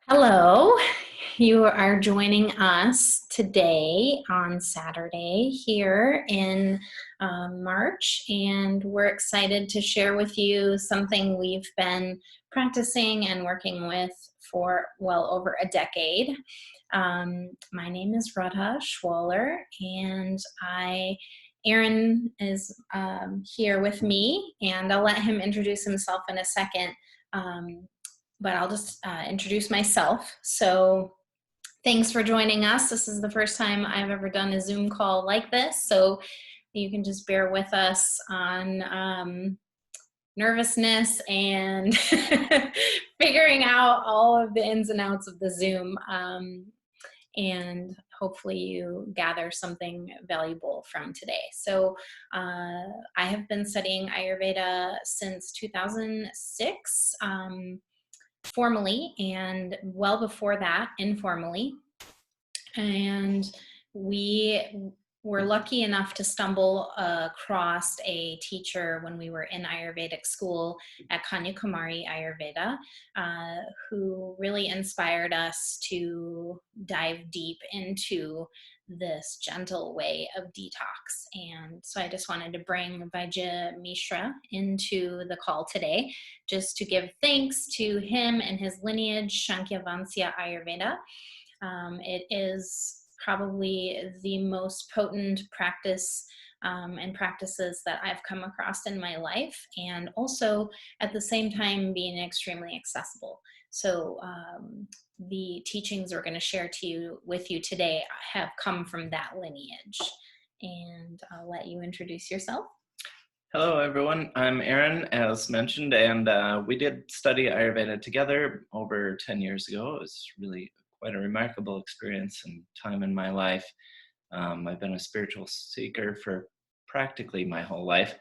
Hello, you are joining us today on Saturday here in March, and we're excited to share with you something we've been practicing and working with for well over a decade. My name is Radha Schwaller, and Aaron is here with me, and I'll let him introduce himself in a second. But I'll just introduce myself. So thanks for joining us. This is the first time I've ever done a Zoom call like this, so you can just bear with us on nervousness and figuring out all of the ins and outs of the Zoom. And hopefully you gather something valuable from today. So I have been studying Ayurveda since 2006. Formally, and well before that, informally. And we were lucky enough to stumble across a teacher when we were in Ayurvedic school at Kanyakumari Ayurveda, who really inspired us to dive deep into this gentle way of detox. And so I just wanted to bring Vaidya Mishra into the call today, just to give thanks to him and his lineage, Shankyavansya Ayurveda. It is probably the most potent practice and practices that I've come across in my life, and also at the same time being extremely accessible. So the teachings we're going to share with you today have come from that lineage. And I'll let you introduce yourself. Hello, everyone. I'm Aaron, as mentioned, and we did study Ayurveda together over 10 years ago. It was really quite a remarkable experience and time in my life. I've been a spiritual seeker for practically my whole life,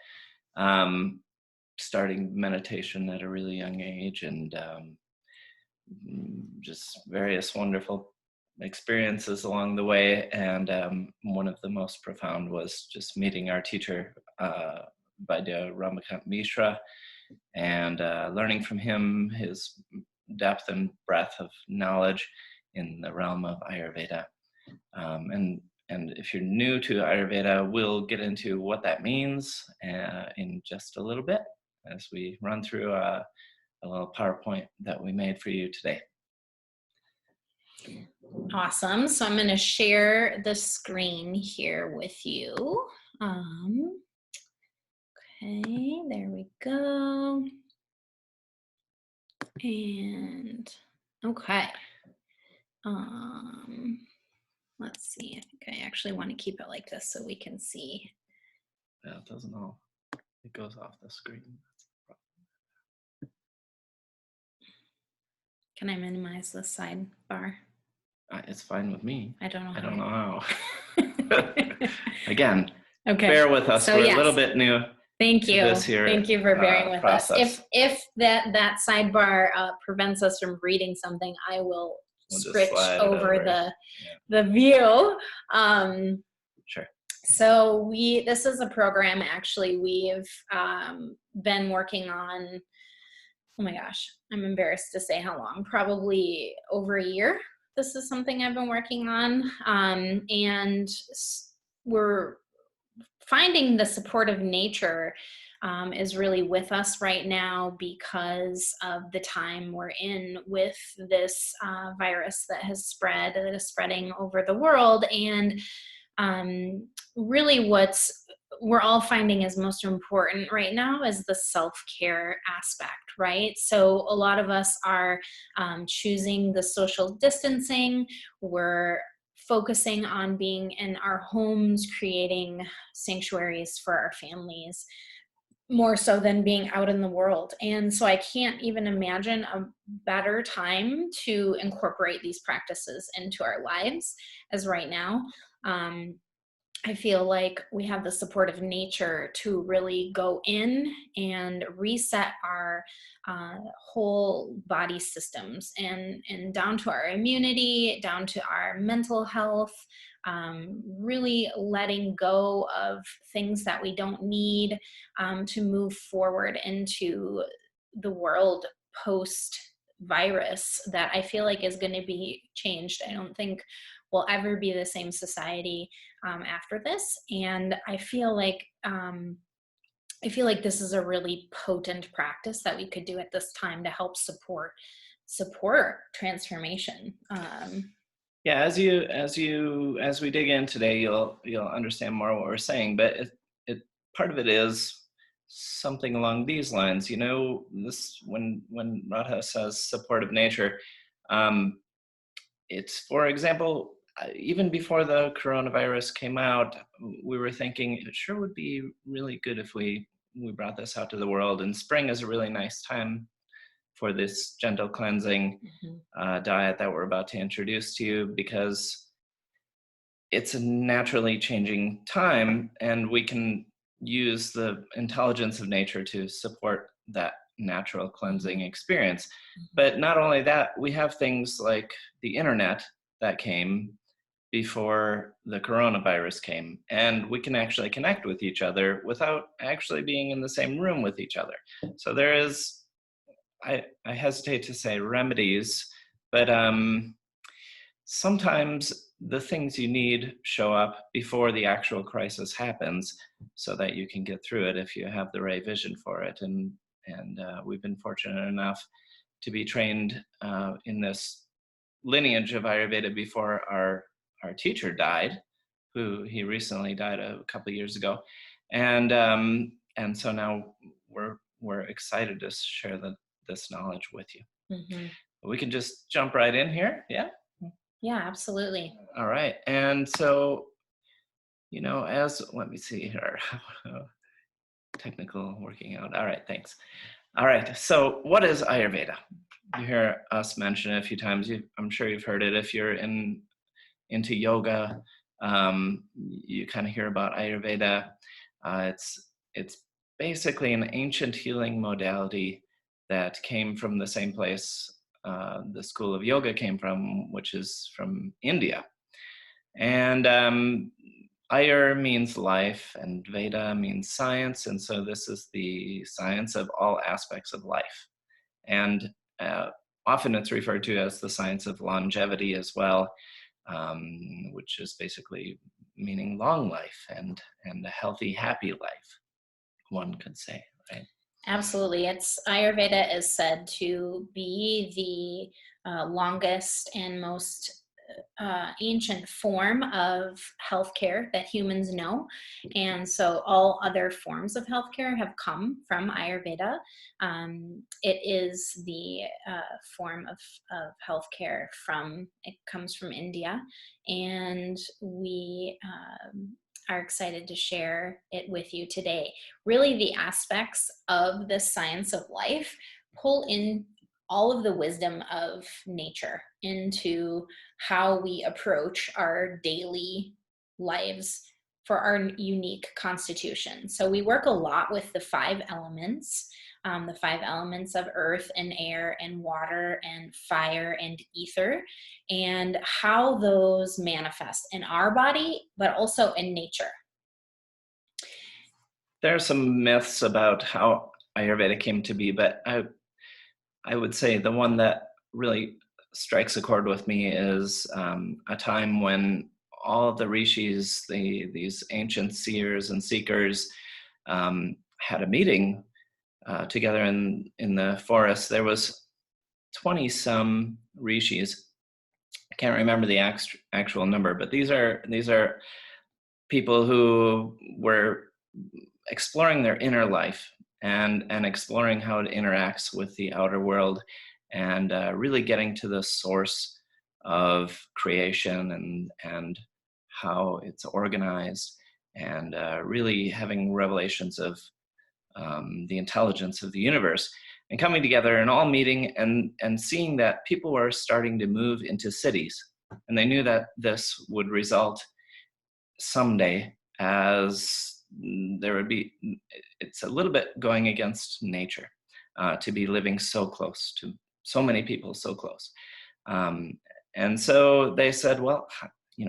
starting meditation at a really young age, and just various wonderful experiences along the way. And one of the most profound was just meeting our teacher, Vaidya Mishra, and learning from him his depth and breadth of knowledge in the realm of Ayurveda. And if you're new to Ayurveda, we'll get into what that means in just a little bit as we run through a little PowerPoint that we made for you today. Awesome. So I'm going to share the screen here with you. Okay, there we go. And okay. Let's see. I think I actually want to keep it like this so we can see. Yeah, it doesn't all. It goes off the screen. Can I minimize the sidebar? It's fine with me. I don't know. I don't know how. Again, okay. Bear with us. So, we're yes. a little bit new. Thank you. This here, Thank you for bearing with process. us. If that sidebar prevents us from reading something, I will switch over the view. Sure. So this is a program actually we've been working on. Oh my gosh, I'm embarrassed to say how long. Probably over a year. This is something I've been working on, and we're finding the support of nature is really with us right now because of the time we're in with this virus that is spreading over the world. And really what's we're all finding is most important right now is the self-care aspect, right? So a lot of us are choosing the social distancing. We're focusing on being in our homes, creating sanctuaries for our families, more so than being out in the world. And so I can't even imagine a better time to incorporate these practices into our lives as right now. I feel like we have the support of nature to really go in and reset our whole body systems and down to our immunity, down to our mental health, really letting go of things that we don't need to move forward into the world post virus that I feel like is going to be changed. I don't think we'll ever be the same society after this. And I feel like this is a really potent practice that we could do at this time to help support transformation. Yeah, as we dig in today, you'll understand more what we're saying. But it part of it is something along these lines. You know, this when Radha says supportive nature, it's, for example, even before the coronavirus came out, we were thinking it sure would be really good if we brought this out to the world. And spring is a really nice time for this gentle cleansing diet that we're about to introduce to you, because it's a naturally changing time, and we can use the intelligence of nature to support that natural cleansing experience. But not only that, we have things like the internet that came before the coronavirus came, and we can actually connect with each other without actually being in the same room with each other. So there is, I hesitate to say remedies, but sometimes the things you need show up before the actual crisis happens, so that you can get through it if you have the right vision for it. And we've been fortunate enough to be trained in this lineage of Ayurveda before our teacher died, who he recently died a couple of years ago, and so now we're excited to share this knowledge with you. We can just jump right in here. Yeah. Yeah, absolutely. All right. And so, you know, let me see here. Technical working out. All right. Thanks. All right. So what is Ayurveda? You hear us mention it a few times. I'm sure you've heard it. If you're into yoga, you kind of hear about Ayurveda. It's basically an ancient healing modality that came from the same place the school of yoga came from, which is from India. And Ayur means life, and Veda means science, and so this is the science of all aspects of life. And often it's referred to as the science of longevity as well, which is basically meaning long life and a healthy, happy life, one could say, right? Absolutely. Ayurveda is said to be the longest and most ancient form of healthcare that humans know. And so all other forms of healthcare have come from Ayurveda. It is the form of healthcare it comes from India. And we are excited to share it with you today. Really, the aspects of the science of life pull in all of the wisdom of nature into how we approach our daily lives for our unique constitution. So we work a lot with the 5 elements, the 5 elements of earth and air and water and fire and ether, and how those manifest in our body, but also in nature. There are some myths about how Ayurveda came to be, but I would say the one that really strikes a chord with me is a time when all of the rishis, these ancient seers and seekers, had a meeting together in the forest. There was 20-some rishis. I can't remember the actual number, but these are people who were exploring their inner life and exploring how it interacts with the outer world, and really getting to the source of creation and how it's organized, and really having revelations of the intelligence of the universe, and coming together and all meeting and seeing that people were starting to move into cities. And they knew that this would result someday as it's a little bit going against nature to be living so close to so many people so close. And so they said, well,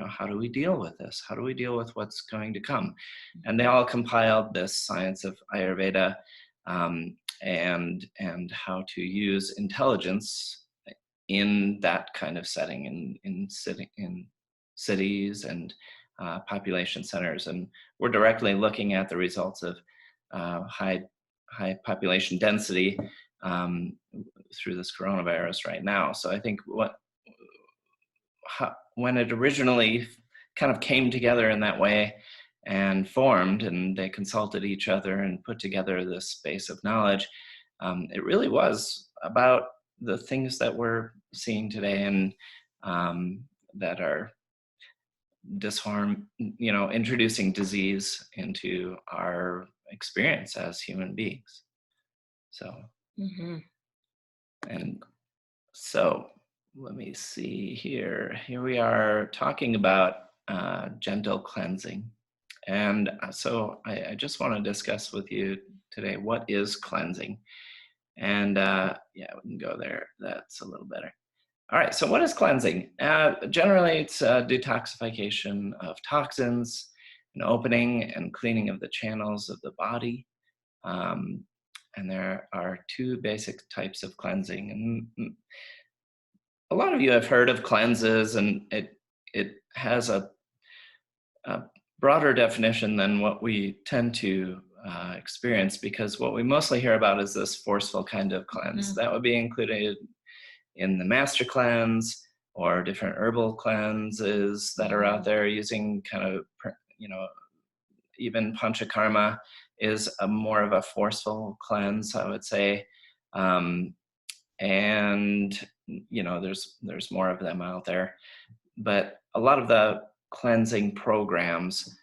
how do we deal with this? How do we deal with what's going to come? And they all compiled this science of Ayurveda, and how to use intelligence in that kind of setting, in cities and population centers. And we're directly looking at the results of high population density through this coronavirus right now. So I think when it originally kind of came together in that way and formed, and they consulted each other and put together this base of knowledge, it really was about the things that we're seeing today, and that are introducing disease into our experience as human beings. So, and so let me see here. Here we are talking about gentle cleansing. And so I just want to discuss with you today, what is cleansing? And yeah, we can go there. That's a little better. All right, so what is cleansing? Generally, it's detoxification of toxins, and opening and cleaning of the channels of the body. And there are two basic types of cleansing. And a lot of you have heard of cleanses, and it has a broader definition than what we tend to experience, because what we mostly hear about is this forceful kind of cleanse. That would be included in the master cleanse, or different herbal cleanses that are out there using kind of, even panchakarma is more of a forceful cleanse, I would say. And there's more of them out there, but a lot of the cleansing programs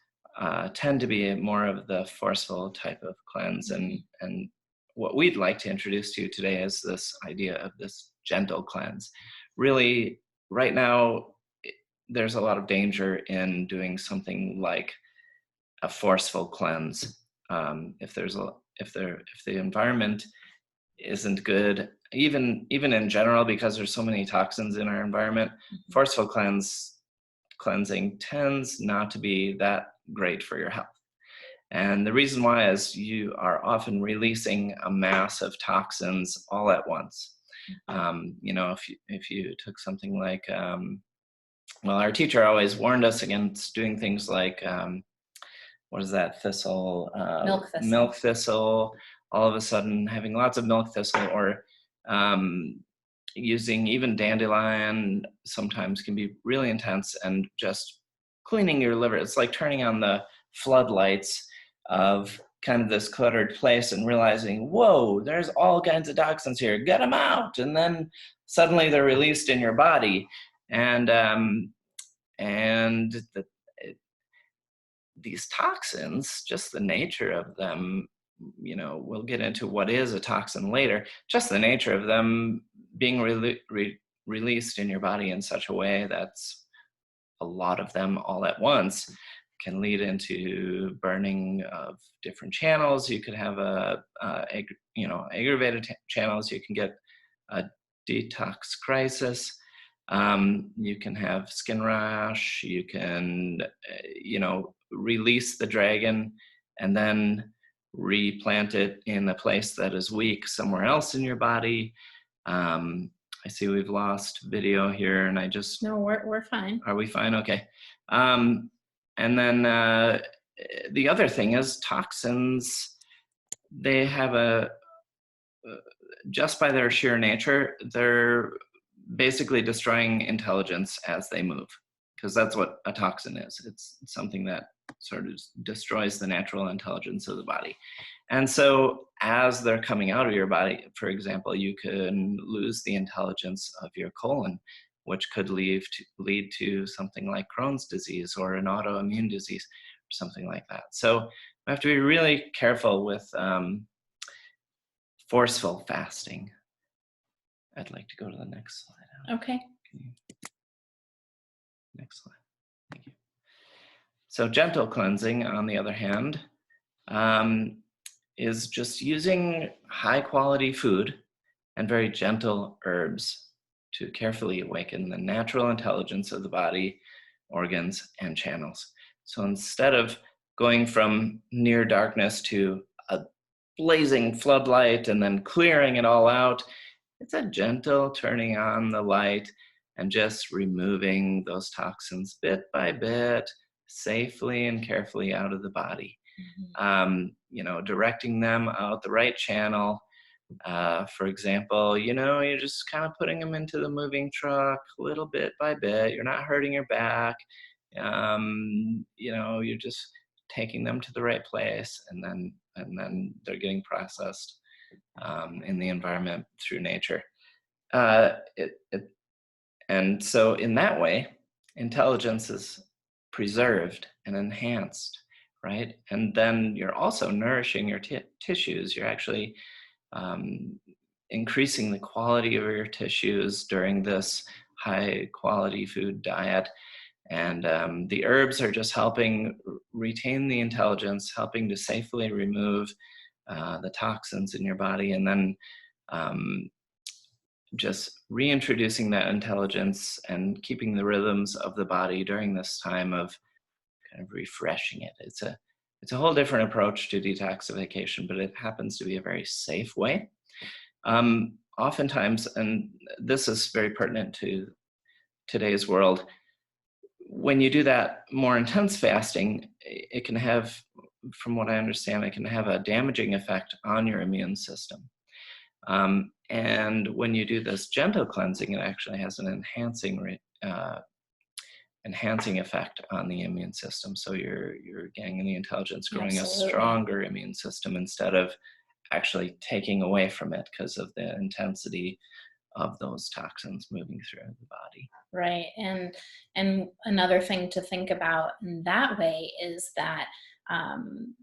tend to be more of the forceful type of cleanse. And what we'd like to introduce to you today is this idea of this gentle cleanse. Really, right now, there's a lot of danger in doing something like a forceful cleanse. If the environment isn't good, even in general, because there's so many toxins in our environment, forceful cleansing tends not to be that great for your health. And the reason why is you are often releasing a mass of toxins all at once. If you took something like, our teacher always warned us against doing things like, what is that thistle? Milk thistle. All of a sudden having lots of milk thistle, or using even dandelion sometimes can be really intense, and just cleaning your liver. It's like turning on the floodlights of kind of this cluttered place and realizing, whoa, there's all kinds of toxins here, get them out. And then suddenly they're released in your body. And these toxins, just the nature of them, we'll get into what is a toxin later, just the nature of them being released in your body in such a way that's a lot of them all at once can lead into burning of different channels. You could have aggravated channels. You can get a detox crisis. You can have skin rash. You can, release the dragon and then replant it in a place that is weak somewhere else in your body. I see we've lost video here, and No, we're fine. Are we fine? Okay. And then the other thing is toxins. They have just by their sheer nature, they're basically destroying intelligence as they move, because that's what a toxin is. It's something that sort of destroys the natural intelligence of the body. And so as they're coming out of your body, for example, you can lose the intelligence of your colon, which could lead to something like Crohn's disease or an autoimmune disease or something like that. So we have to be really careful with forceful fasting. I'd like to go to the next slide. Okay. Next slide. Thank you. So gentle cleansing, on the other hand, is just using high quality food and very gentle herbs to carefully awaken the natural intelligence of the body, organs, and channels. So instead of going from near darkness to a blazing floodlight and then clearing it all out, it's a gentle turning on the light and just removing those toxins bit by bit, safely and carefully out of the body. Mhm. Directing them out the right channel. For example, you're just kind of putting them into the moving truck little bit by bit. You're not hurting your back. You're just taking them to the right place, and then they're getting processed in the environment through nature. Uh, it, it, and so in that way, intelligence is preserved and enhanced, right? And then you're also nourishing your tissues. You're actually um, increasing the quality of your tissues during this high quality food diet. And the herbs are just helping retain the intelligence, helping to safely remove the toxins in your body, and then um, just reintroducing that intelligence and keeping the rhythms of the body during this time of kind of refreshing it. It's a whole different approach to detoxification, but it happens to be a very safe way. Oftentimes, and this is very pertinent to today's world, when you do that more intense fasting, it can have, from what I understand, it can have a damaging effect on your immune system. And when you do this gentle cleansing, it actually has an enhancing effect on the immune system. So you're getting the intelligence, growing a Absolutely. stronger immune system instead of actually taking away from it because of the intensity of those toxins moving through the body. Right. And another thing to think about in that way is that um,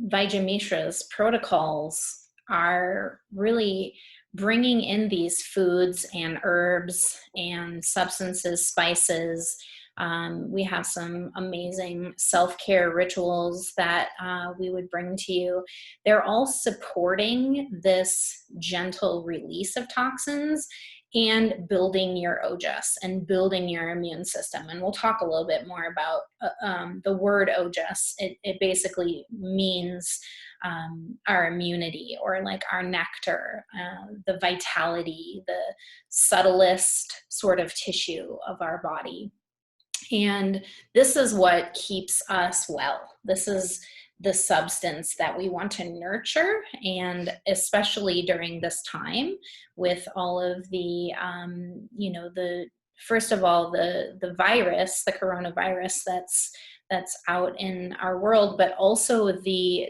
Vajramishra's protocols are really bringing in these foods and herbs and substances, spices. We have some amazing self-care rituals that we would bring to you. They're all supporting this gentle release of toxins and building your ojas and building your immune system. And we'll talk a little bit more about the word ojas. It basically means our immunity, or like our nectar, the vitality, the subtlest sort of tissue of our body. And this is what keeps us well. This is the substance that we want to nurture, and especially during this time with all of the, first of all, the virus, the coronavirus that's out in our world, but also the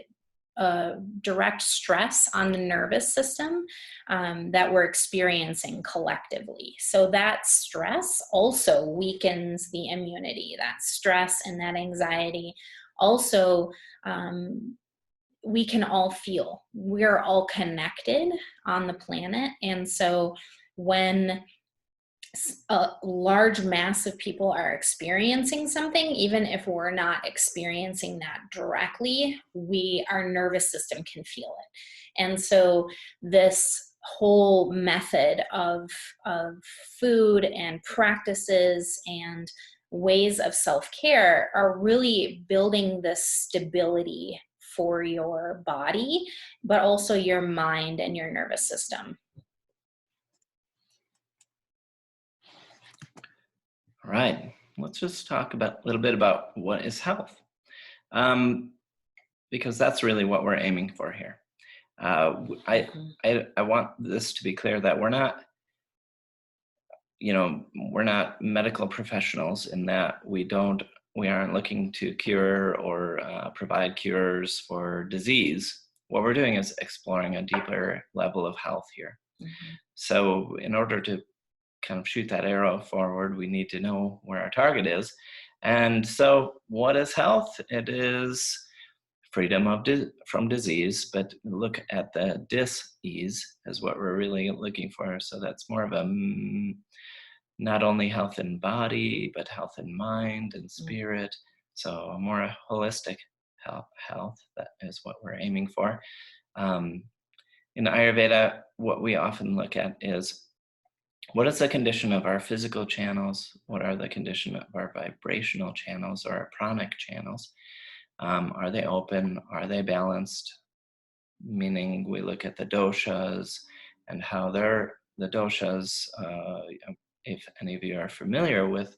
direct stress on the nervous system that we're experiencing collectively. So that stress also weakens the immunity. That stress and that anxiety also, we can all feel. We're all connected on the planet. And so when a large mass of people are experiencing something, even if we're not experiencing that directly, our nervous system can feel it. And so this whole method of food and practices and ways of self-care are really building this stability for your body, but also your mind and your nervous system. All right, let's just talk a little bit about what is health, because that's really what we're aiming for here. I want this to be clear that we're not medical professionals, in that we aren't looking to cure or provide cures for disease. What we're doing is exploring a deeper level of health here. Mm-hmm. So in order to kind of shoot that arrow forward, we need to know where our target is. And so what is health? It is freedom from disease, but look at the dis-ease as what we're really looking for. So that's more of a not only health in body, but health in mind and spirit. So a more holistic health, that is what we're aiming for. In Ayurveda, what we often look at is, what is the condition of our physical channels? What are the condition of our vibrational channels or our pranic channels? Are they open? Are they balanced? Meaning we look at the doshas and how the doshas, if any of you are familiar with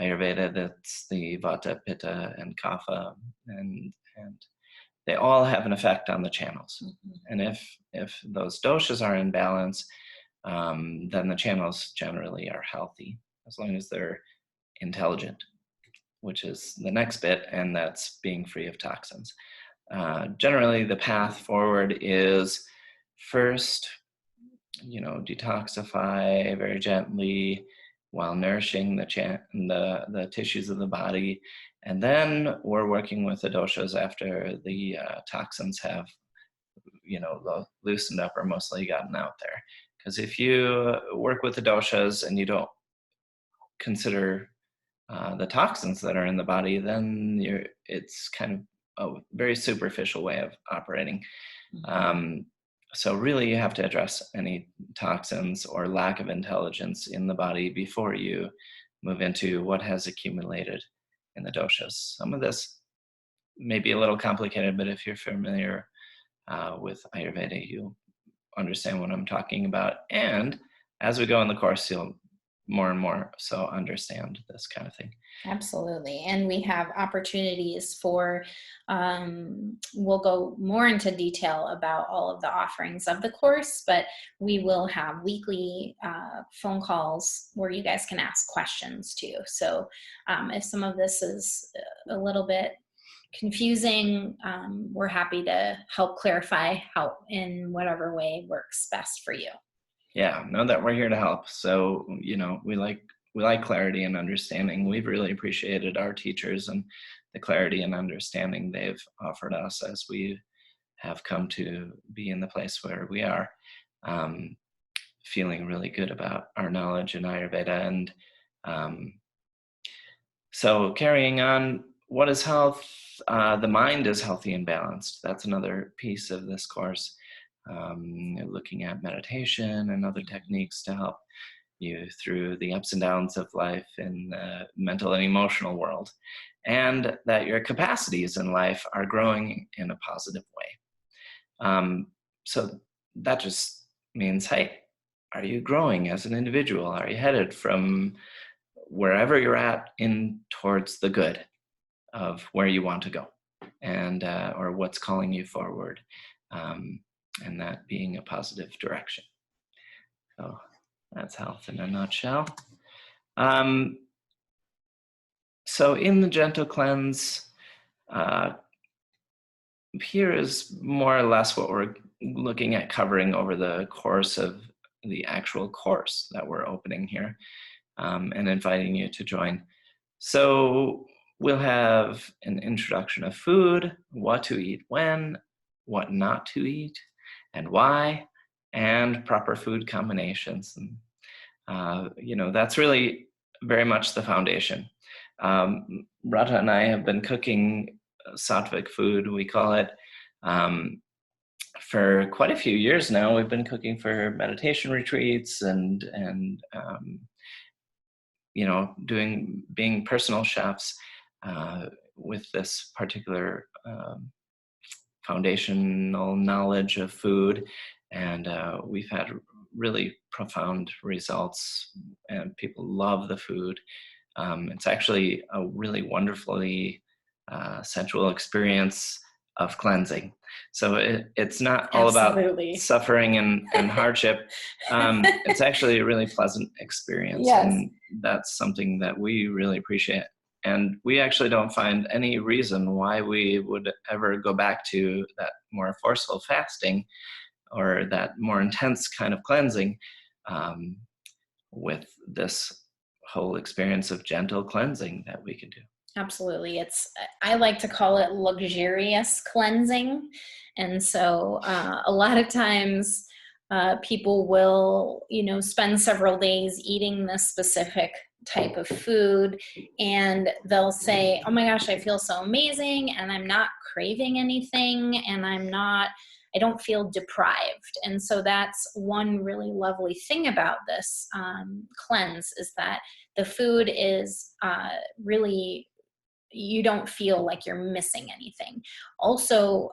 Ayurveda, that's the Vata, Pitta, and Kapha, and they all have an effect on the channels. And if those doshas are in balance, then the channels generally are healthy, as long as they're intelligent, which is the next bit, and that's being free of toxins. Generally, the path forward is first, detoxify very gently while nourishing the tissues of the body. And then we're working with the doshas after the toxins have, loosened up or mostly gotten out there. Because if you work with the doshas and you don't consider the toxins that are in the body, then it's kind of a very superficial way of operating. So really you have to address any toxins or lack of intelligence in the body before you move into what has accumulated in the doshas. Some of this may be a little complicated, but if you're familiar with Ayurveda, you'll understand what I'm talking about. And as we go in the course, you'll more and more so understand this kind of thing. Absolutely. And we have opportunities for, we'll go more into detail about all of the offerings of the course, but we will have weekly phone calls where you guys can ask questions too. So if some of this is a little bit confusing, we're happy to help clarify how in whatever way works best for you. Yeah, know that we're here to help. So, we like clarity and understanding. We've really appreciated our teachers and the clarity and understanding they've offered us as we have come to be in the place where we are, feeling really good about our knowledge in Ayurveda. And so carrying on, what is health? The mind is healthy and balanced. That's another piece of this course. Looking at meditation and other techniques to help you through the ups and downs of life in the mental and emotional world, and that your capacities in life are growing in a positive way. So that just means, hey, are you growing as an individual? Are you headed from wherever you're at in towards the good of where you want to go, and or what's calling you forward? And that being a positive direction. So that's health in a nutshell. So in the gentle cleanse, here is more or less what we're looking at covering over the course of the actual course that we're opening here, and inviting you to join. So we'll have an introduction of food, what to eat when, what not to eat, and why, and proper food combinations. And that's really very much the foundation. Radha and I have been cooking sattvic food, we call it, for quite a few years now. We've been cooking for meditation retreats and being personal chefs with this particular foundational knowledge of food, and we've had really profound results, and people love the food. It's actually a really wonderfully sensual experience of cleansing. So it's not all Absolutely. about suffering and hardship. It's actually a really pleasant experience. Yes. And that's something that we really appreciate. And we actually don't find any reason why we would ever go back to that more forceful fasting or that more intense kind of cleansing, with this whole experience of gentle cleansing that we can do. Absolutely. I like to call it luxurious cleansing. And so a lot of times people will, spend several days eating this specific type of food, and they'll say, oh my gosh, I feel so amazing, and I'm not craving anything, and I don't feel deprived. And so that's one really lovely thing about this cleanse, is that the food is really you don't feel like you're missing anything. Also,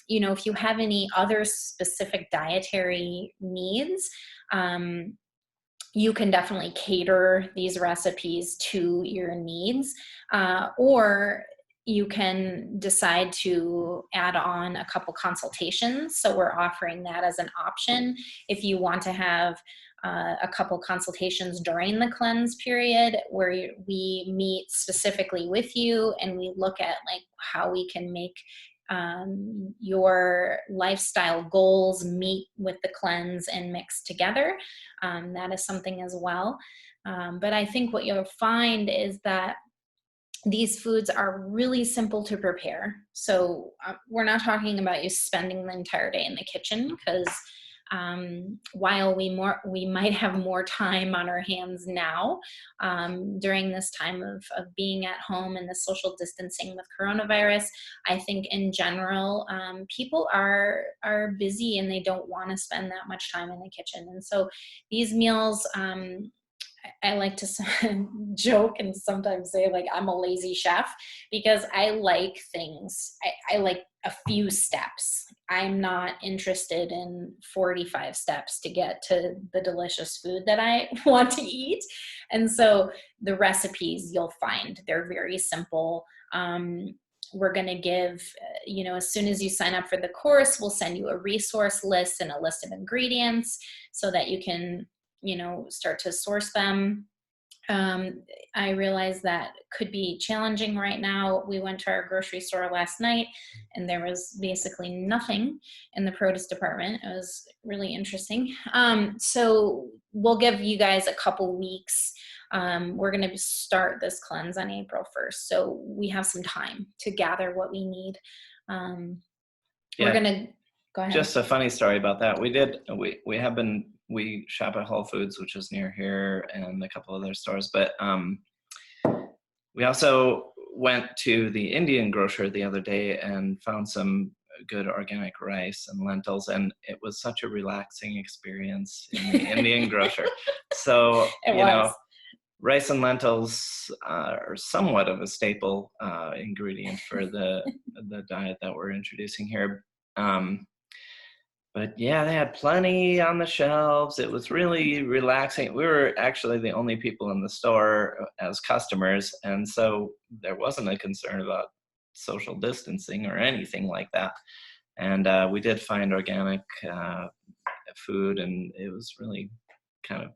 if you have any other specific dietary needs, you can definitely cater these recipes to your needs, or you can decide to add on a couple consultations. So we're offering that as an option if you want to have a couple consultations during the cleanse period, where we meet specifically with you and we look at like how we can make your lifestyle goals meet with the cleanse and mix together. That is something as well. But I think what you'll find is that these foods are really simple to prepare. So we're not talking about you spending the entire day in the kitchen, because while we might have more time on our hands now during this time of being at home and the social distancing with coronavirus, I think in general people are busy and they don't want to spend that much time in the kitchen. And so these meals, I like to joke and sometimes say like I'm a lazy chef, because I like things. I like a few steps. I'm not interested in 45 steps to get to the delicious food that I want to eat. And so the recipes you'll find, they're very simple. We're going to give, as soon as you sign up for the course, we'll send you a resource list and a list of ingredients so that you can start to source them. I realize that could be challenging right now. We went to our grocery store last night and there was basically nothing in the produce department. It was really interesting. So we'll give you guys a couple weeks. We're going to start this cleanse on April 1st. So we have some time to gather what we need. We're going to go ahead. Just a funny story about that. We shop at Whole Foods, which is near here, and a couple other stores. But we also went to the Indian grocer the other day and found some good organic rice and lentils, and it was such a relaxing experience in the Indian grocer. So, rice and lentils are somewhat of a staple ingredient for the diet that we're introducing here. But yeah, they had plenty on the shelves. It was really relaxing. We were actually the only people in the store as customers, and so there wasn't a concern about social distancing or anything like that. And we did find organic food, and it was really kind of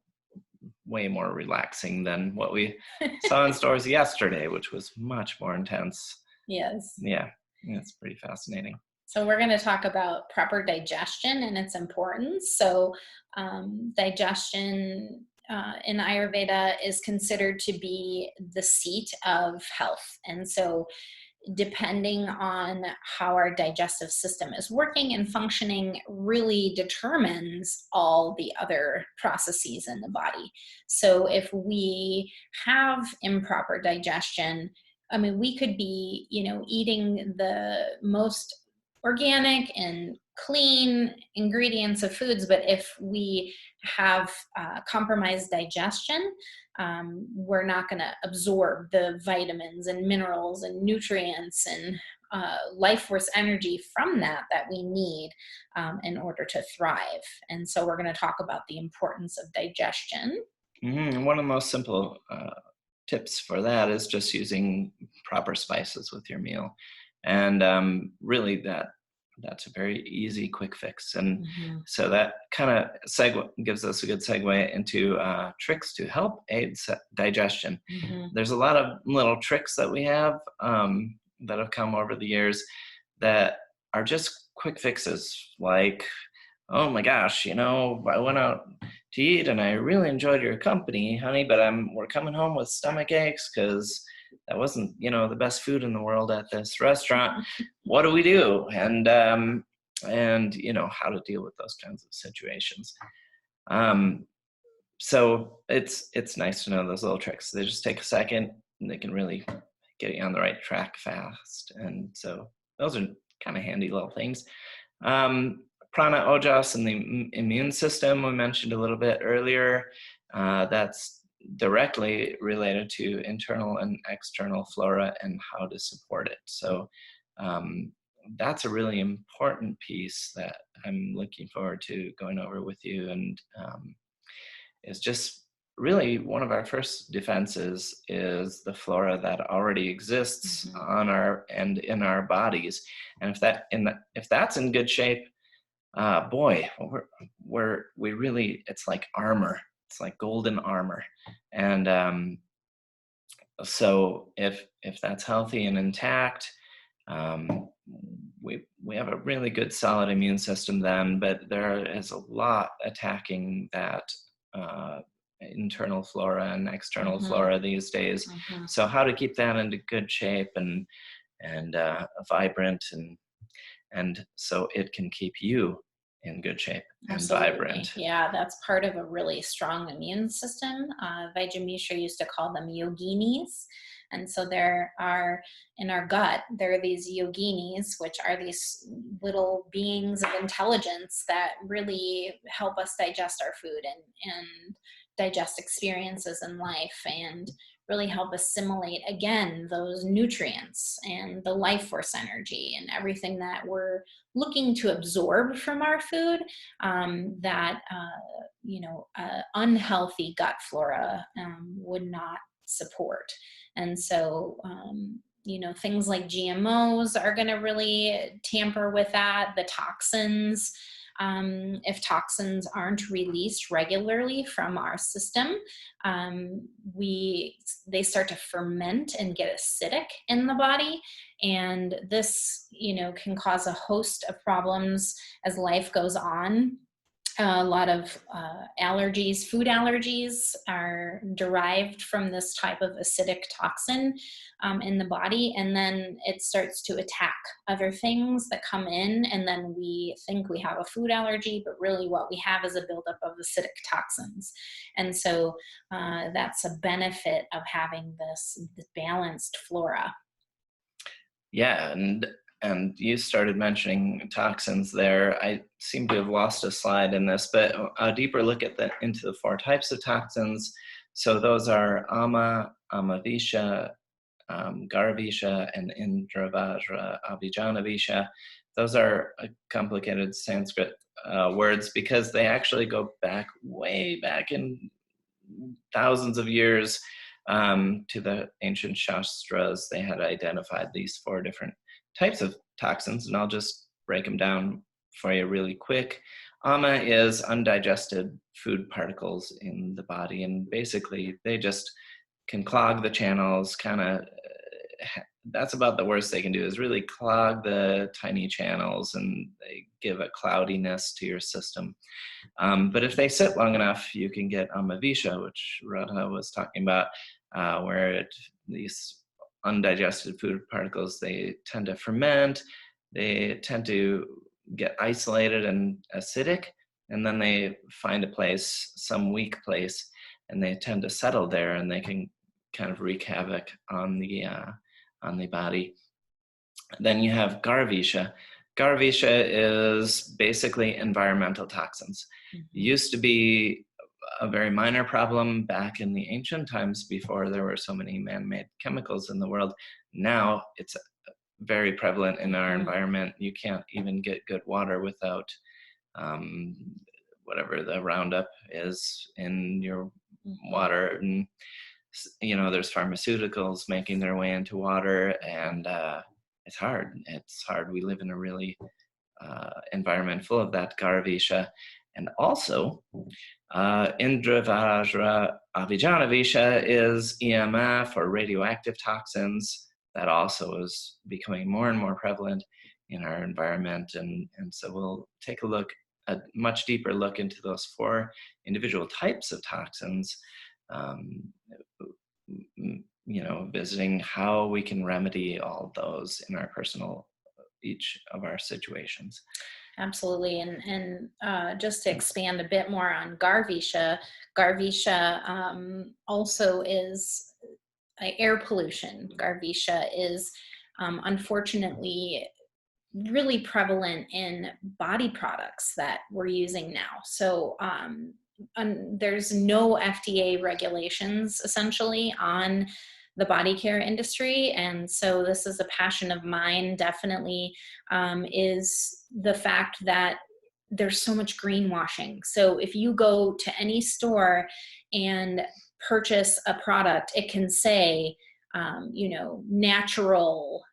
way more relaxing than what we saw in stores yesterday, which was much more intense. Yes. Yeah, it's pretty fascinating. So we're going to talk about proper digestion and its importance. So digestion in Ayurveda is considered to be the seat of health. And so depending on how our digestive system is working and functioning really determines all the other processes in the body. So if we have improper digestion, we could be, eating the most organic and clean ingredients of foods, but if we have compromised digestion, we're not going to absorb the vitamins and minerals and nutrients and life force energy from that we need in order to thrive. And so we're going to talk about the importance of digestion. One of the most simple tips for that is just using proper spices with your meal. And really that's a very easy, quick fix. And so that kind of gives us a good segue into tricks to help aid digestion. There's a lot of little tricks that we have that have come over the years that are just quick fixes. Like, oh my gosh, I went out to eat and I really enjoyed your company, honey, but we're coming home with stomach aches because that wasn't, the best food in the world at this restaurant. What do we do? And how to deal with those kinds of situations. So it's nice to know those little tricks. They just take a second and they can really get you on the right track fast. And so those are kind of handy little things. Prana, ojas, and the immune system we mentioned a little bit earlier. That's directly related to internal and external flora and how to support it. So that's a really important piece that I'm looking forward to going over with you. And is just really one of our first defenses is the flora that already exists on our and in our bodies. And if that's in good shape, boy, we really, it's like armor. It's like golden armor. And so if that's healthy and intact, we have a really good solid immune system then, but there is a lot attacking that internal flora and external flora these days. So how to keep that into good shape and vibrant, and so it can keep you in good shape and Absolutely. vibrant. Yeah, that's part of a really strong immune system. Vajra used to call them yoginis. And so there are, in our gut, there are these yoginis, which are these little beings of intelligence that really help us digest our food and digest experiences in life and really help assimilate, again, those nutrients and the life force energy and everything that we're looking to absorb from our food, that unhealthy gut flora would not support. And so things like GMOs are going to really tamper with that. The toxins, if toxins aren't released regularly from our system, they start to ferment and get acidic in the body. And this, can cause a host of problems as life goes on. A lot of allergies, food allergies, are derived from this type of acidic toxin in the body, and then it starts to attack other things that come in, and then we think we have a food allergy, but really what we have is a buildup of acidic toxins. And so that's a benefit of having this balanced flora. Yeah, and you started mentioning toxins there. I seem to have lost a slide in this, but a deeper look into the 4 types of toxins. So those are Ama, Amavisha, Garvisha, and Indravajra Abhijanavisha. Those are complicated Sanskrit words because they actually go back way back in thousands of years to the ancient Shastras. They had identified these 4 different types of toxins, and I'll just break them down for you really quick. Ama is undigested food particles in the body, and basically they just can clog the channels, that's about the worst they can do, is really clog the tiny channels, and they give a cloudiness to your system. But if they sit long enough, you can get Amavisha, which Radha was talking about, where these undigested food particles, they tend to ferment, they tend to get isolated and acidic, and then they find a place, some weak place, and they tend to settle there, and they can kind of wreak havoc on the body. Then you have Garvisha. Garvisha is basically environmental toxins. It used to be a very minor problem back in the ancient times before there were so many man-made chemicals in the world. Now it's very prevalent in our environment. You can't even get good water without whatever the Roundup is in your water. And there's pharmaceuticals making their way into water, and it's hard. We live in a really environment full of that Garvisha. And also, Indravajra Avijanavisha is EMF, or radioactive toxins. That also is becoming more and more prevalent in our environment. And so we'll take a much deeper look into those 4 individual types of toxins, visiting how we can remedy all those in our each of our situations. Absolutely. And just to expand a bit more on Garvisha also is air pollution. Garvisha is unfortunately really prevalent in body products that we're using now. So there's no FDA regulations essentially on the body care industry. And so this is a passion of mine, definitely, is the fact that there's so much greenwashing. So if you go to any store and purchase a product, it can say, natural,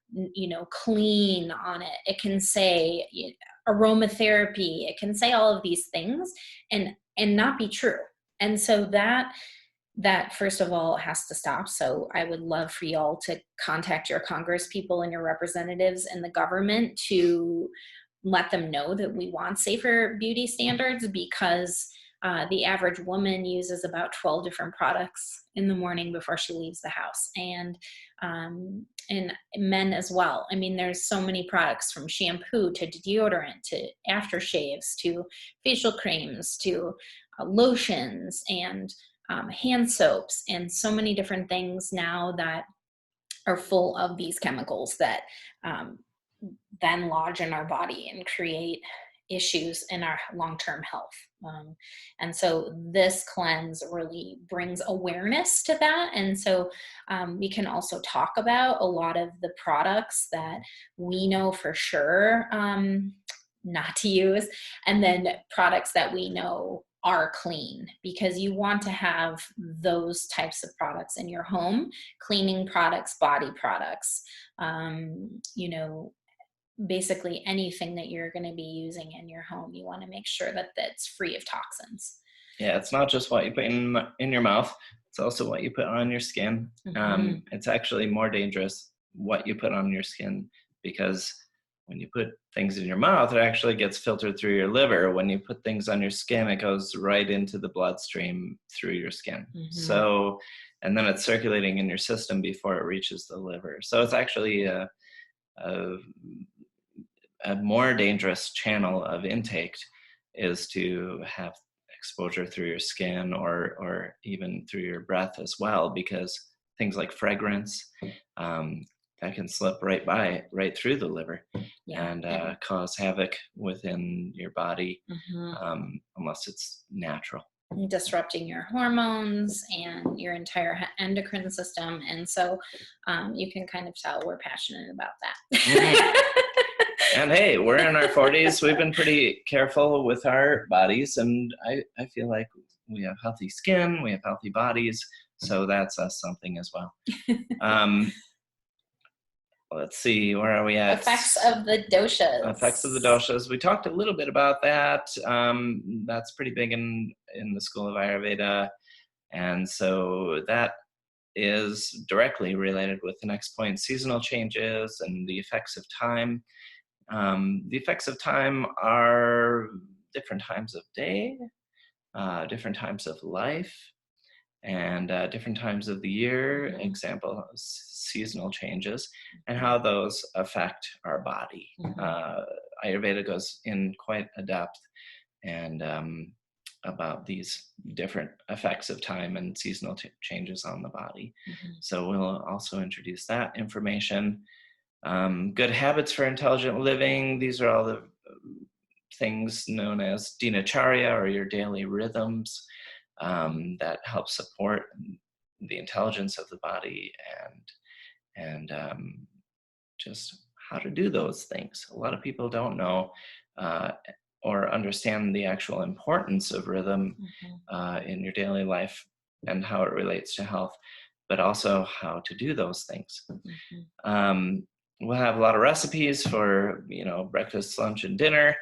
clean on it. It can say aromatherapy. It can say all of these things and not be true. And so that first of all has to stop. So I would love for y'all to contact your Congress people and your representatives in the government to let them know that we want safer beauty standards, because the average woman uses about 12 different products in the morning before she leaves the house, and men as well. I mean, there's so many products, from shampoo to deodorant to aftershaves to facial creams to lotions and hand soaps, and so many different things now that are full of these chemicals that then lodge in our body and create issues in our long-term health. And so this cleanse really brings awareness to that. And so we can also talk about a lot of the products that we know for sure not to use, and then products that we know are clean, because you want to have those types of products in your home: cleaning products, body products, basically anything that you're going to be using in your home. You want to make sure that that's free of toxins. Yeah, it's not just what you put in your mouth, it's also what you put on your skin. It's actually more dangerous what you put on your skin, because when you put things in your mouth, it actually gets filtered through your liver. When you put things on your skin, it goes right into the bloodstream through your skin. So, and then it's circulating in your system before it reaches the liver. So it's actually a more dangerous channel of intake is to have exposure through your skin or even through your breath as well, because things like fragrance that can slip right through the liver and cause havoc within your body unless it's natural. Disrupting your hormones and your entire endocrine system. And so you can kind of tell we're passionate about that. And hey, we're in our 40s. We've been pretty careful with our bodies, and I feel like we have healthy skin, we have healthy bodies, so that's something as well. Let's see, where are we at? Effects of the doshas. Effects of the doshas. We talked a little bit about that. That's pretty big in the school of Ayurveda, and so that is directly related with the next point: seasonal changes and the effects of time. The effects of time are different times of day, different times of life, and different times of the year. Example, seasonal changes, and how those affect our body. Ayurveda goes in quite a depth and about these different effects of time and seasonal changes on the body. So we'll also introduce that information. Good habits for intelligent living. These are all the things known as dinacharya, or your daily rhythms, that help support the intelligence of the body and just how to do those things. A lot of people don't know or understand the actual importance of rhythm in your daily life and how it relates to health, but also how to do those things. We'll have a lot of recipes for, breakfast, lunch, and dinner,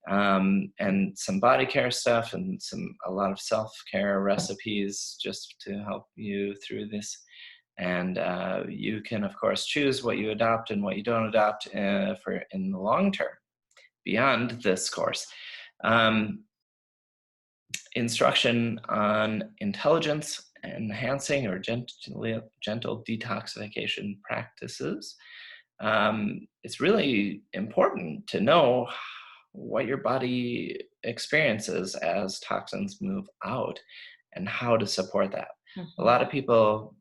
and some body care stuff and a lot of self-care recipes just to help you through this. And you can, of course, choose what you adopt and what you don't adopt for in the long term beyond this course. Instruction on intelligence enhancing or gentle detoxification practices. It's really important to know what your body experiences as toxins move out and how to support that. A lot of people,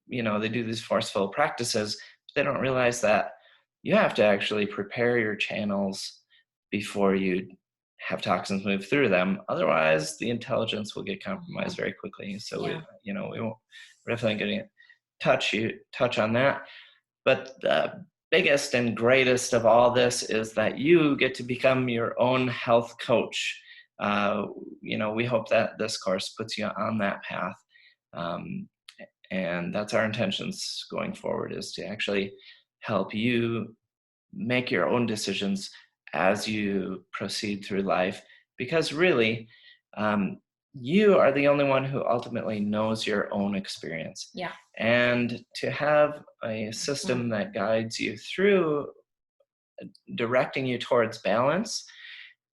they do these forceful practices, but they don't realize that you have to actually prepare your channels before you have toxins move through them. Otherwise, the intelligence will get compromised very quickly. So Yeah. we're definitely going to touch on that. But the biggest and greatest of all this is that you get to become your own health coach. We hope that this course puts you on that path. And that's our intentions going forward, is to actually help you make your own decisions as you proceed through life, because really, you are the only one who ultimately knows your own experience. Yeah. And to have a system that guides you through, directing you towards balance,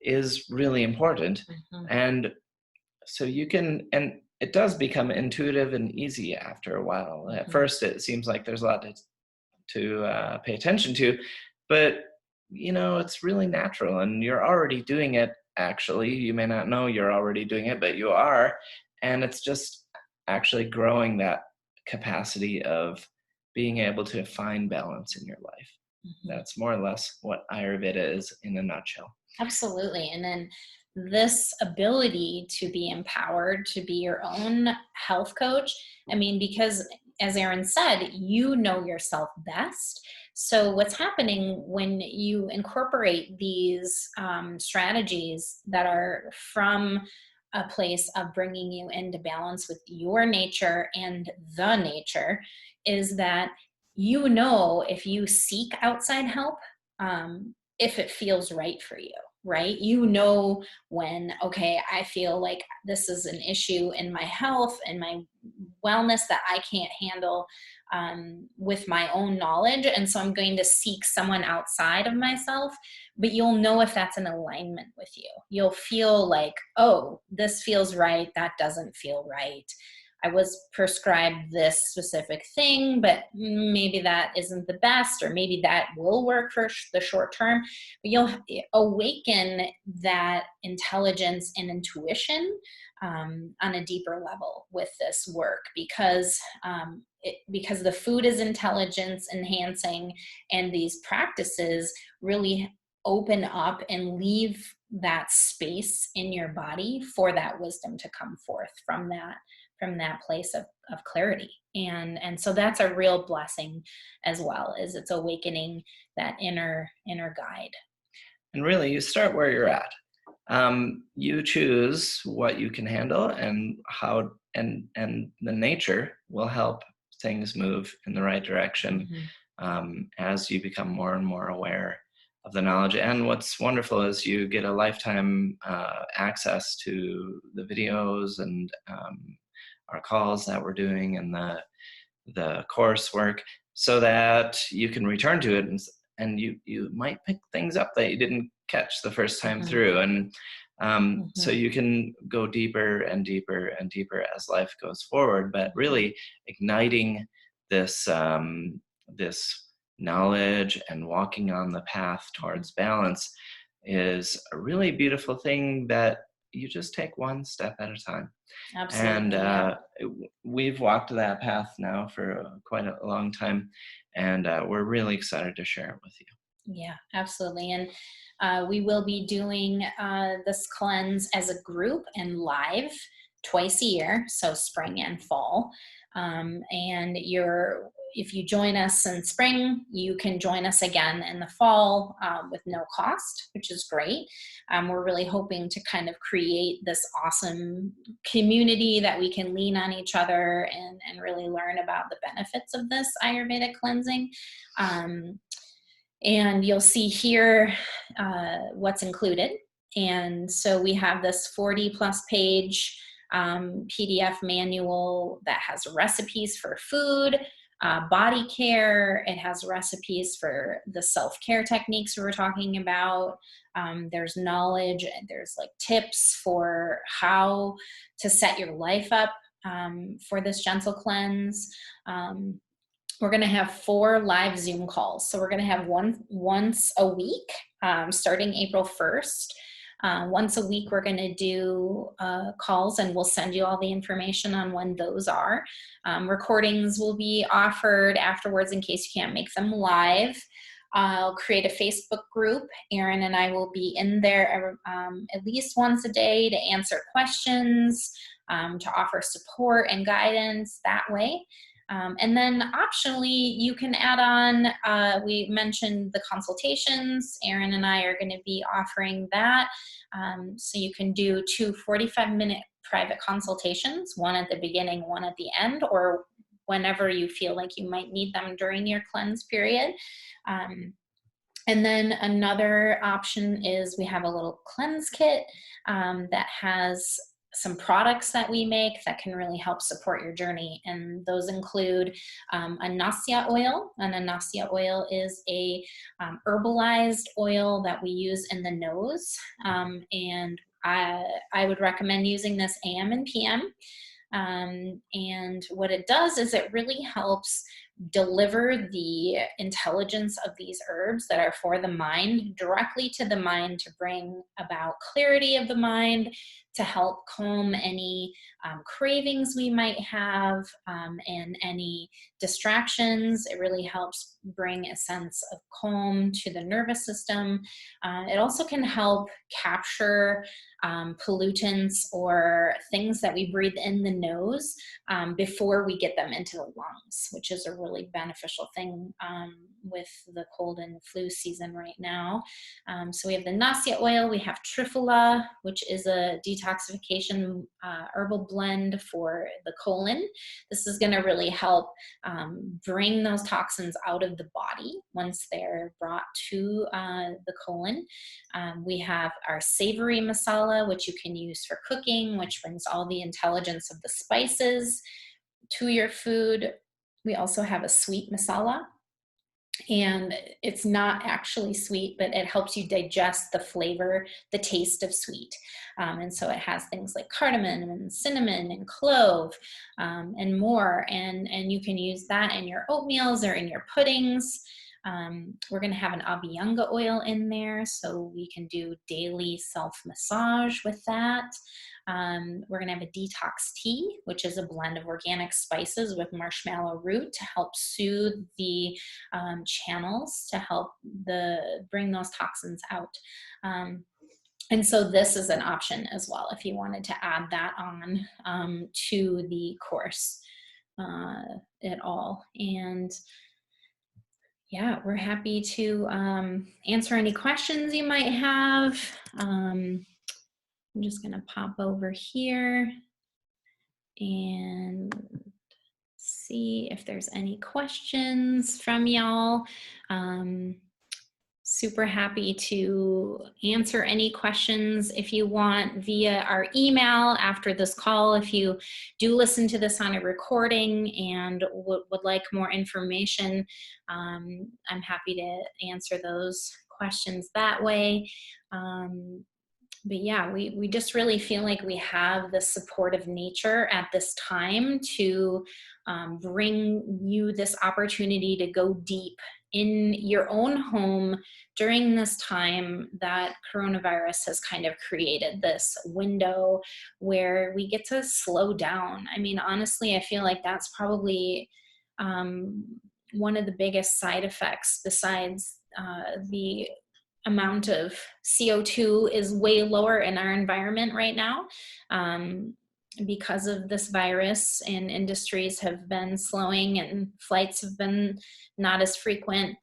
is really important. And so and it does become intuitive and easy after a while. At first, it seems like there's a lot to pay attention to, but it's really natural, and you're already doing it. Actually, you may not know you're already doing it, but you are. And it's just actually growing that capacity of being able to find balance in your life. That's more or less what Ayurveda is in a nutshell. Absolutely. And then this ability to be empowered to be your own health coach, I mean, because as Erin said, you know yourself best. So what's happening when you incorporate these strategies that are from a place of bringing you into balance with your nature and the nature, is that if you seek outside help, if it feels right for you, right? When, okay, I feel like this is an issue in my health and my wellness that I can't handle with my own knowledge. And so I'm going to seek someone outside of myself, but you'll know if that's in alignment with you. You'll feel like, oh, this feels right. That doesn't feel right. I was prescribed this specific thing, but maybe that isn't the best, or maybe that will work for the short term. But you'll awaken that intelligence and intuition on a deeper level with this work, because the food is intelligence enhancing, and these practices really open up and leave that space in your body for that wisdom to come forth from that place of clarity. And so that's a real blessing as well, is it's awakening that inner guide. And really, you start where you're at. You choose what you can handle, and how, and the nature will help things move in the right direction as you become more and more aware of the knowledge. And what's wonderful is you get a lifetime access to the videos and our calls that we're doing, and the coursework, so that you can return to it, and you might pick things up that you didn't catch the first time through. And so you can go deeper and deeper and deeper as life goes forward. But really igniting this this knowledge and walking on the path towards balance is a really beautiful thing that you just take one step at a time. Absolutely. And we've walked that path now for quite a long time, and we're really excited to share it with you. Yeah, absolutely. And we will be doing this cleanse as a group and live twice a year, so spring and fall. And if you join us in spring, you can join us again in the fall with no cost, which is great. We're really hoping to kind of create this awesome community that we can lean on each other and really learn about the benefits of this Ayurvedic cleansing. And you'll see here what's included. And so we have this 40+ page PDF manual that has recipes for food, body care. It has recipes for the self-care techniques we were talking about. There's knowledge, there's like tips for how to set your life up for this gentle cleanse. We're going to have 4 live Zoom calls. So we're going to have one once a week, starting April 1st. Once a week, we're going to do calls, and we'll send you all the information on when those are. Recordings will be offered afterwards in case you can't make them live. I'll create a Facebook group. Erin and I will be in there at least once a day to answer questions, to offer support and guidance that way. And then optionally, you can add on, we mentioned the consultations. Erin and I are going to be offering that. So you can do 2 45-minute private consultations, one at the beginning, one at the end, or whenever you feel like you might need them during your cleanse period. And then another option is we have a little cleanse kit that has some products that we make that can really help support your journey. And those include a nasya oil. And a nasya oil is a herbalized oil that we use in the nose. And I would recommend using this AM and PM. And what it does is it really helps deliver the intelligence of these herbs that are for the mind directly to the mind to bring about clarity of the mind, to help calm any cravings we might have, and any distractions. It really helps bring a sense of calm to the nervous system. It also can help capture pollutants or things that we breathe in the nose before we get them into the lungs, which is a really beneficial thing with the cold and flu season right now. So we have the nasya oil, we have triphala, which is a detoxification herbal blend for the colon. This is going to really help bring those toxins out of the body once they're brought to the colon. We have our savory masala, which you can use for cooking, which brings all the intelligence of the spices to your food. We also have a sweet masala, and it's not actually sweet, but it helps you digest the flavor, the taste of sweet. And so it has things like cardamom and cinnamon and clove and more. And you can use that in your oatmeals or in your puddings. We're going to have an abhyanga oil in there, so we can do daily self-massage with that. We're going to have a detox tea, which is a blend of organic spices with marshmallow root to help soothe the channels, to help bring those toxins out. And so this is an option as well if you wanted to add that on to the course at all. And yeah, we're happy to answer any questions you might have. I'm just going to pop over here and see if there's any questions from y'all. Super happy to answer any questions if you want via our email after this call. If you do listen to this on a recording and would like more information, I'm happy to answer those questions that way. But yeah, we just really feel like we have the support of nature at this time to bring you this opportunity to go deep in your own home during this time that coronavirus has kind of created this window where we get to slow down. I mean, honestly, I feel like that's probably one of the biggest side effects besides the amount of CO2 is way lower in our environment right now because of this virus, and industries have been slowing and flights have been not as frequent.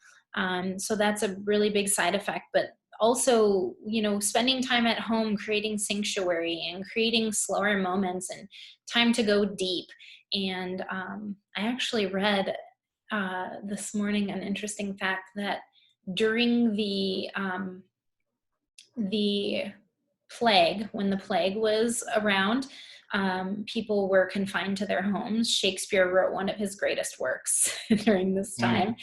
So that's a really big side effect. But also, you know, spending time at home, creating sanctuary and creating slower moments and time to go deep. And I actually read this morning an interesting fact that during the plague, when the plague was around, people were confined to their homes. Shakespeare wrote one of his greatest works during this time.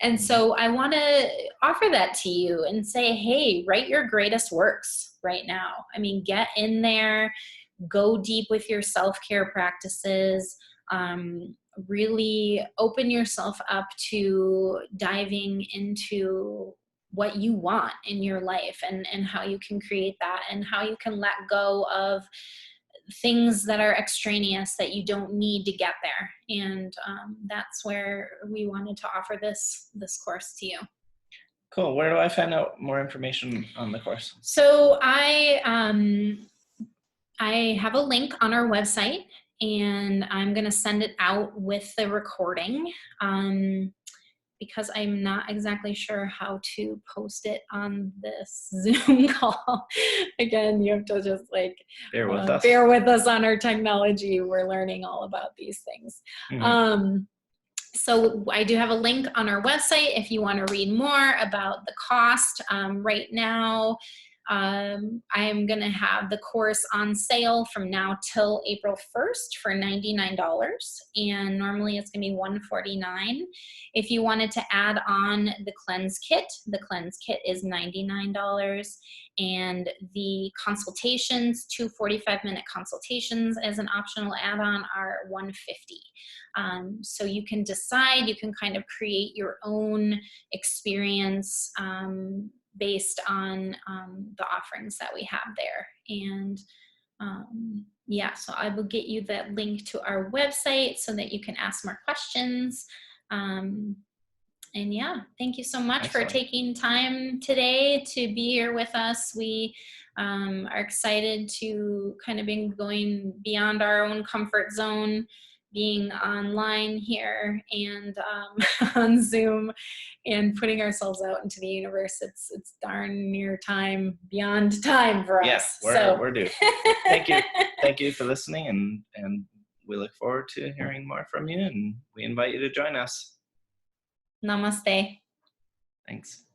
And so I want to offer that to you and say, hey, write your greatest works right now. I mean, get in there, go deep with your self-care practices, really open yourself up to diving into what you want in your life and how you can create that and how you can let go of things that are extraneous that you don't need to get there. And that's where we wanted to offer this course to you. Cool. Where do I find out more information on the course? So I have a link on our website, and I'm going to send it out with the recording, because I'm not exactly sure how to post it on this Zoom call. Again, you have to just like Bear with us. Bear with us on our technology. We're learning all about these things. Mm-hmm. So I do have a link on our website if you want to read more about the cost. Right now, I am going to have the course on sale from now till April 1st for $99, and normally it's going to be $149. If you wanted to add on the cleanse kit is $99, and the consultations, 2 45-minute consultations as an optional add-on, are $150. So you can decide, you can kind of create your own experience based on the offerings that we have there. And yeah, so I will get you that link to our website so that you can ask more questions. And yeah, thank you so much for taking time today to be here with us. We are excited to kind of be going beyond our own comfort zone, being online here and on Zoom, and putting ourselves out into the universe. It's darn near time, beyond time for us. Yeah, we're due. Thank you for listening, and we look forward to hearing more from you, and we invite you to join us. Namaste. Thanks.